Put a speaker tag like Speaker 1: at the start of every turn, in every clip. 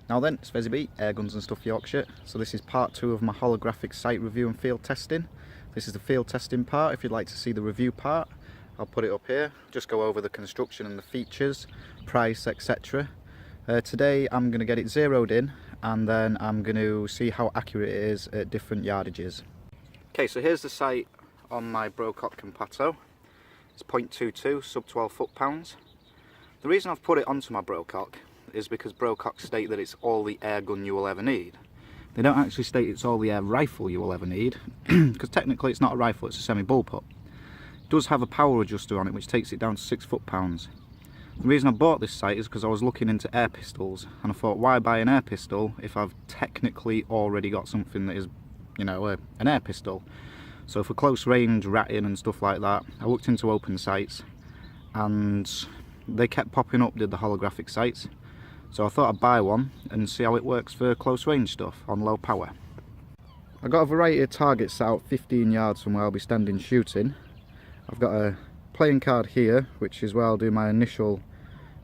Speaker 1: Now then, it's Fezzy B, Airguns and Stuff Yorkshire. So this is part 2 of my holographic site review and field testing. This is the field testing part. If you'd like to see the review part, I'll put it up here. Just go over the construction and the features, price, etc. Today I'm going to get it zeroed in, and then I'm going to see how accurate it is at different yardages. Okay, so here's the site on my Brocock Compato. It's 0.22, sub 12 foot-pounds. The reason I've put it onto my Brocock is because Brocock state that it's all the air gun you will ever need. They don't actually state it's all the air rifle you will ever need, because technically it's not a rifle, it's a semi-bullpup. It does have a power adjuster on it which takes it down to 6 foot-pounds. The reason I bought this sight is because I was looking into air pistols, and I thought, why buy an air pistol if I've technically already got something that is, you know, an air pistol. So for close range ratting and stuff like that, I looked into open sights, and they kept popping up, did the holographic sights. So I thought I'd buy one and see how it works for close range stuff on low power. I've got a variety of targets set out 15 yards from where I'll be standing shooting. I've got a playing card here, which is where I'll do my initial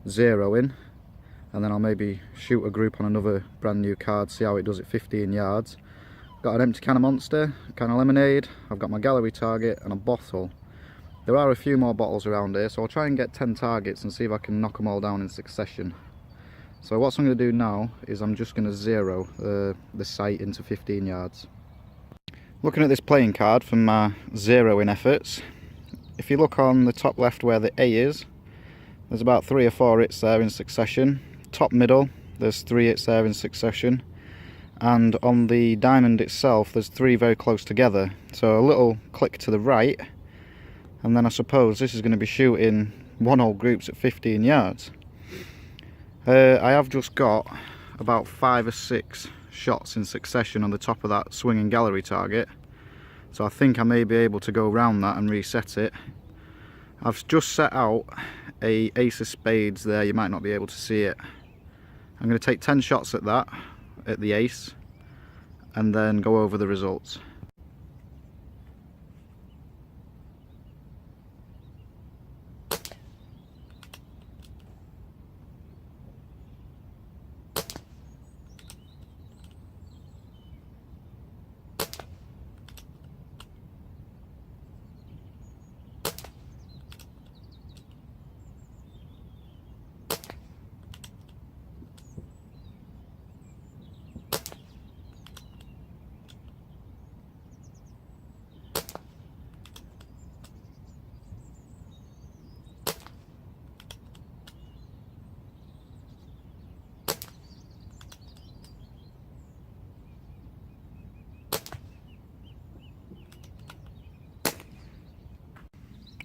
Speaker 1: zeroing, and then I'll maybe shoot a group on another brand new card, see how it does at 15 yards. I've got an empty can of Monster, a can of lemonade, I've got my gallery target and a bottle. There are a few more bottles around here, so I'll try and get 10 targets and see if I can knock them all down in succession. So what I'm going to do now is I'm just going to zero the sight into 15 yards. Looking at this playing card from my zeroing efforts, if you look on the top left where the A is, there's about 3 or 4 hits there in succession. Top middle, there's 3 hits there in succession. And on the diamond itself, there's 3 very close together. So a little click to the right, and then I suppose this is going to be shooting one-hole groups at 15 yards. I have just got about 5 or 6 shots in succession on the top of that swinging gallery target, so I think I may be able to go around that and reset it. I've just set out a ace of spades there, you might not be able to see it. I'm going to take 10 shots at that, at the ace, and then go over the results.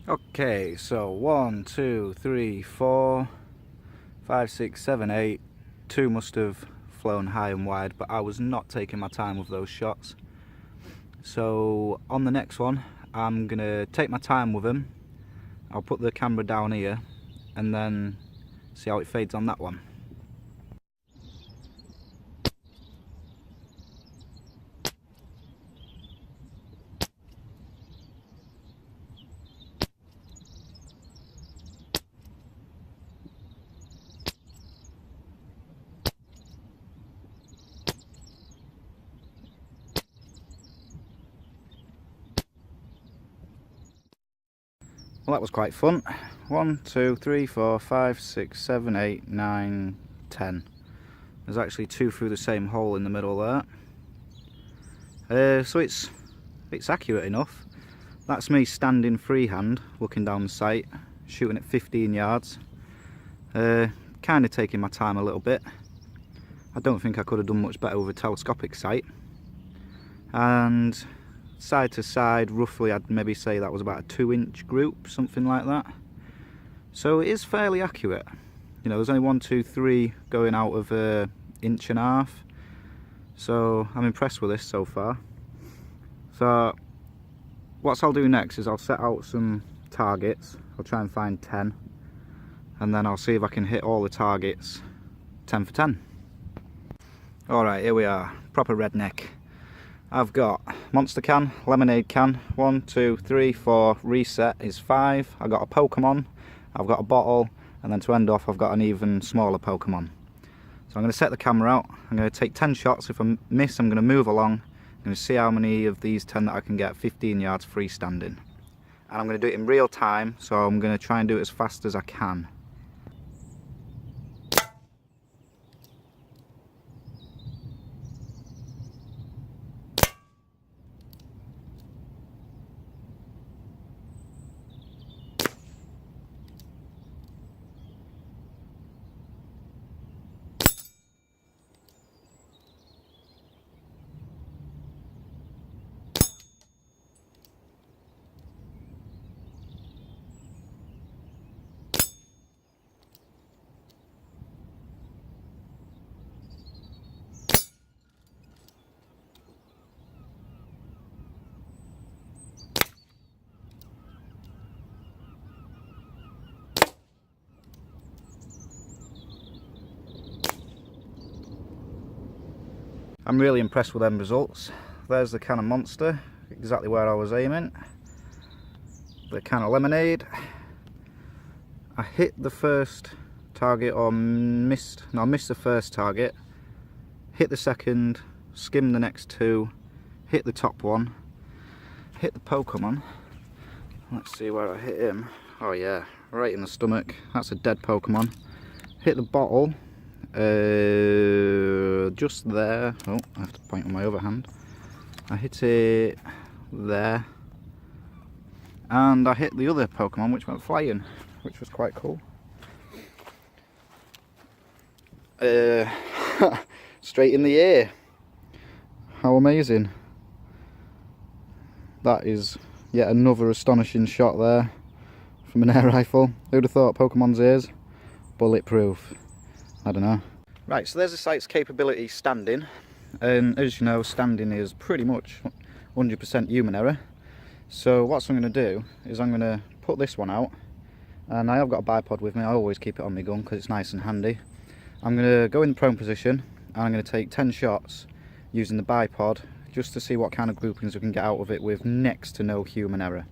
Speaker 1: Okay, so 1, 2, 3, 4, 5, 6, 7, 8. 2 must have flown high and wide, but I was not taking my time with those shots. So on the next one, I'm going to take my time with them. I'll put the camera down here and then see how it fades on that one. Well, that was quite fun. 1, 2, 3, 4, 5, 6, 7, 8, 9, 10. There's actually 2 through the same hole in the middle there. So it's accurate enough. That's me standing freehand, looking down the sight, shooting at 15 yards. Kind of taking my time a little bit. I don't think I could have done much better with a telescopic sight. And side to side, roughly I'd maybe say that was about a 2-inch group, something like that. So it is fairly accurate. You know, there's only 1, 2, 3 going out of an 1.5 inches. So I'm impressed with this so far. So what I'll do next is I'll set out some targets. I'll try and find 10, and then I'll see if I can hit all the targets 10 for 10. Alright, here we are, proper redneck. I've got Monster can, Lemonade can, 1, 2, 3, 4, reset is 5. I've got a Pokemon, I've got a bottle, and then to end off I've got an even smaller Pokemon. So I'm going to set the camera out, I'm going to take 10 shots. If I miss, I'm going to move along. I'm going to see how many of these 10 that I can get 15 yards freestanding. And I'm going to do it in real time, so I'm going to try and do it as fast as I can. I'm really impressed with them results. There's the can of Monster, exactly where I was aiming. The can of Lemonade. I hit the first target, or missed the first target. Hit the second, skimmed the next two, hit the top one, hit the Pokemon. Let's see where I hit him. Oh yeah, right in the stomach. That's a dead Pokemon. Hit the bottle. Just there. Oh, I have to point with my other hand. I hit it there, and I hit the other Pokemon which went flying, which was quite cool. Straight in the ear. How amazing. That is yet another astonishing shot there from an air rifle. Who'd have thought Pokemon's ears? Bulletproof. I don't know. Right, so there's the sight's capability standing, and as you know, standing is pretty much 100% human error. So what I'm going to do is I'm going to put this one out, and I have got a bipod with me. I always keep it on my gun because it's nice and handy. I'm going to go in the prone position, and I'm going to take 10 shots using the bipod just to see what kind of groupings we can get out of it with next to no human error.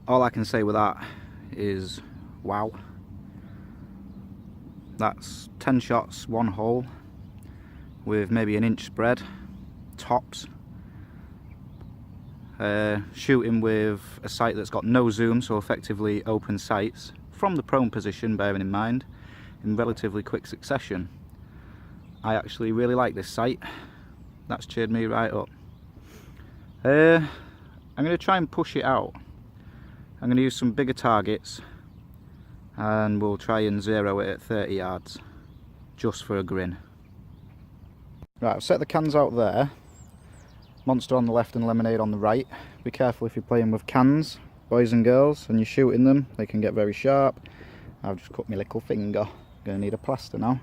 Speaker 1: All I can say with that is wow. That's 10 shots, one hole, with maybe an inch spread, tops. Shooting with a sight that's got no zoom, so effectively open sights, from the prone position, bearing in mind, in relatively quick succession. I actually really like this sight. That's cheered me right up. I'm going to try and push it out. I'm going to use some bigger targets, and we'll try and zero it at 30 yards, just for a grin. Right, I've set the cans out there. Monster on the left and Lemonade on the right. Be careful if you're playing with cans, boys and girls, and you're shooting them. They can get very sharp. I've just cut my little finger. Going to need a plaster now.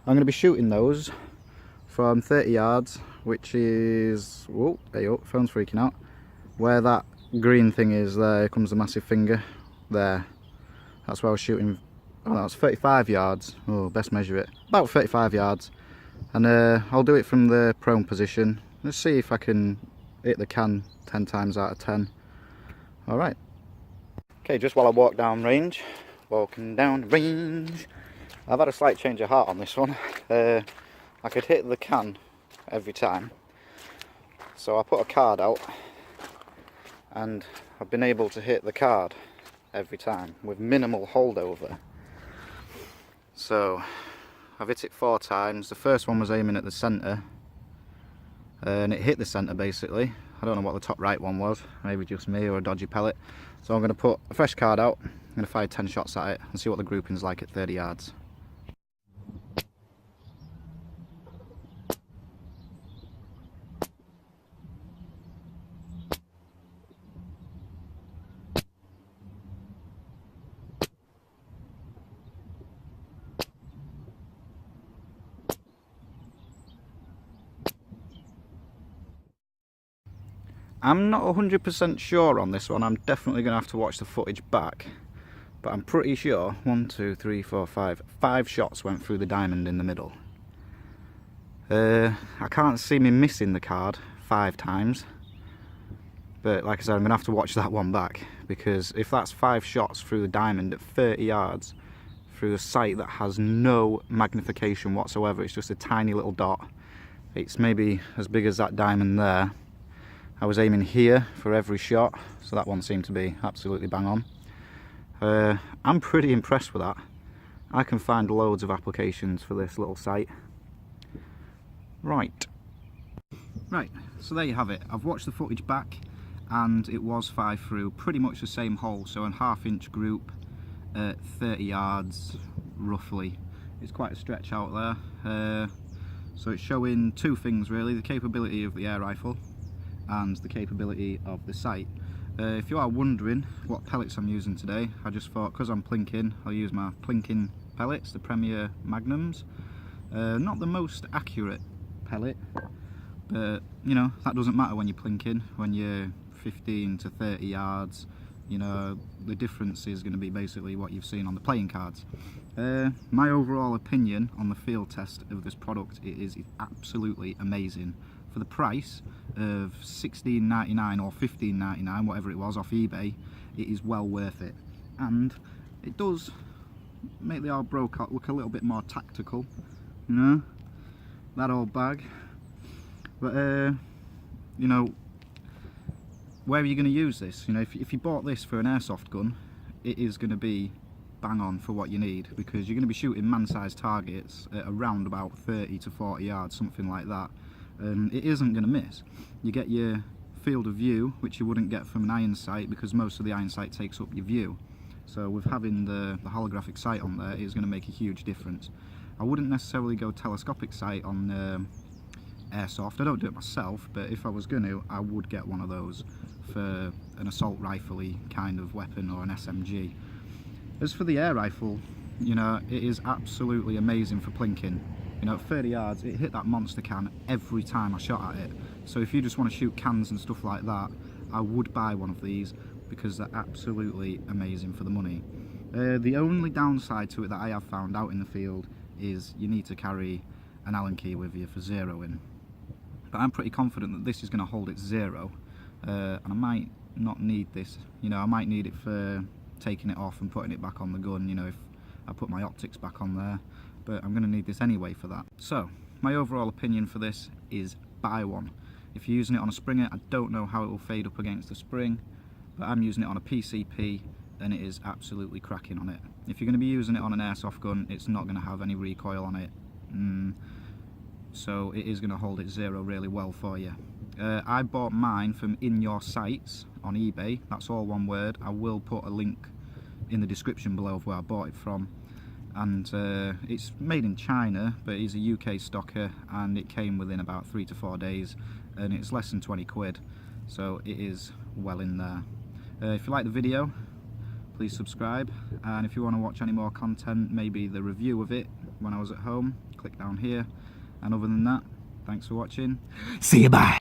Speaker 1: I'm going to be shooting those from 30 yards, which is... Whoa, there you go, phone's freaking out. Where that green thing is, there comes the massive finger. There. That's where I was shooting. Oh, that was 35 yards. Oh, best measure it. About 35 yards. And I'll do it from the prone position. Let's see if I can hit the can 10 times out of 10. Alright. Okay, just while I walk down range, walking down range, I've had a slight change of heart on this one. I could hit the can every time. So I put a card out, and I've been able to hit the card every time with minimal holdover. So I've hit it 4 times. The first one was aiming at the centre, and it hit the centre basically. I don't know what the top right one was, maybe just me or a dodgy pellet. So I'm going to put a fresh card out, I'm going to fire 10 shots at it and see what the grouping's like at 30 yards. I'm not 100% sure on this one. I'm definitely going to have to watch the footage back, but I'm pretty sure 1, 2, 3, 4, 5 shots went through the diamond in the middle. I can't see me missing the card 5 times, but like I said, I'm going to have to watch that one back, because if that's 5 shots through the diamond at 30 yards through a sight that has no magnification whatsoever, it's just a tiny little dot, it's maybe as big as that diamond there. I was aiming here for every shot, so that one seemed to be absolutely bang on. I'm pretty impressed with that. I can find loads of applications for this little sight. Right, so there you have it. I've watched the footage back and it was 5 through, pretty much the same hole, so a 1/2 inch group at 30 yards roughly. It's quite a stretch out there. So it's showing 2 things really, the capability of the air rifle and the capability of the sight. If you are wondering what pellets I'm using today, I just thought, because I'm plinking, I'll use my plinking pellets, the Premier Magnums. Not the most accurate pellet, but you know, that doesn't matter when you're plinking. When you're 15 to 30 yards, you know, the difference is going to be basically what you've seen on the playing cards. My overall opinion on the field test of this product, it is absolutely amazing. For the price of $16.99 or $15.99, whatever it was, off eBay, it is well worth it. And it does make the old broke look a little bit more tactical, you know, that old bag. But you know, where are you going to use this? You know, if you bought this for an airsoft gun, it is going to be bang on for what you need, because you're going to be shooting man-sized targets at around about 30 to 40 yards, something like that, and it isn't going to miss. You get your field of view, which you wouldn't get from an iron sight, because most of the iron sight takes up your view. So with having the holographic sight on there, it's going to make a huge difference. I wouldn't necessarily go telescopic sight on airsoft. I don't do it myself, but if I was going to, I would get one of those for an assault rifle-y kind of weapon, or an SMG. As for the air rifle, you know, it is absolutely amazing for plinking. You know, at 30 yards, it hit that monster can every time I shot at it. So if you just want to shoot cans and stuff like that, I would buy one of these, because they're absolutely amazing for the money. The only downside to it that I have found out in the field is you need to carry an Allen key with you for zeroing. But I'm pretty confident that this is going to hold its zero, and I might not need this. You know, I might need it for taking it off and putting it back on the gun, you know, if I put my optics back on there, but I'm going to need this anyway for that. So my overall opinion for this is buy one. If you're using it on a Springer, I don't know how it will fade up against the spring, but I'm using it on a PCP and it is absolutely cracking on it. If you're going to be using it on an airsoft gun, it's not going to have any recoil on it, so it is going to hold its zero really well for you. I bought mine from In Your Sights on eBay. That's all one word. I will put a link in the description below of where I bought it from. And it's made in China, but it's a UK stocker, and it came within about 3 to 4 days, and it's less than 20 quid, so it is well in there. If you like the video, please subscribe, and if you want to watch any more content, maybe the review of it when I was at home, click down here. And other than that, thanks for watching. See you, bye.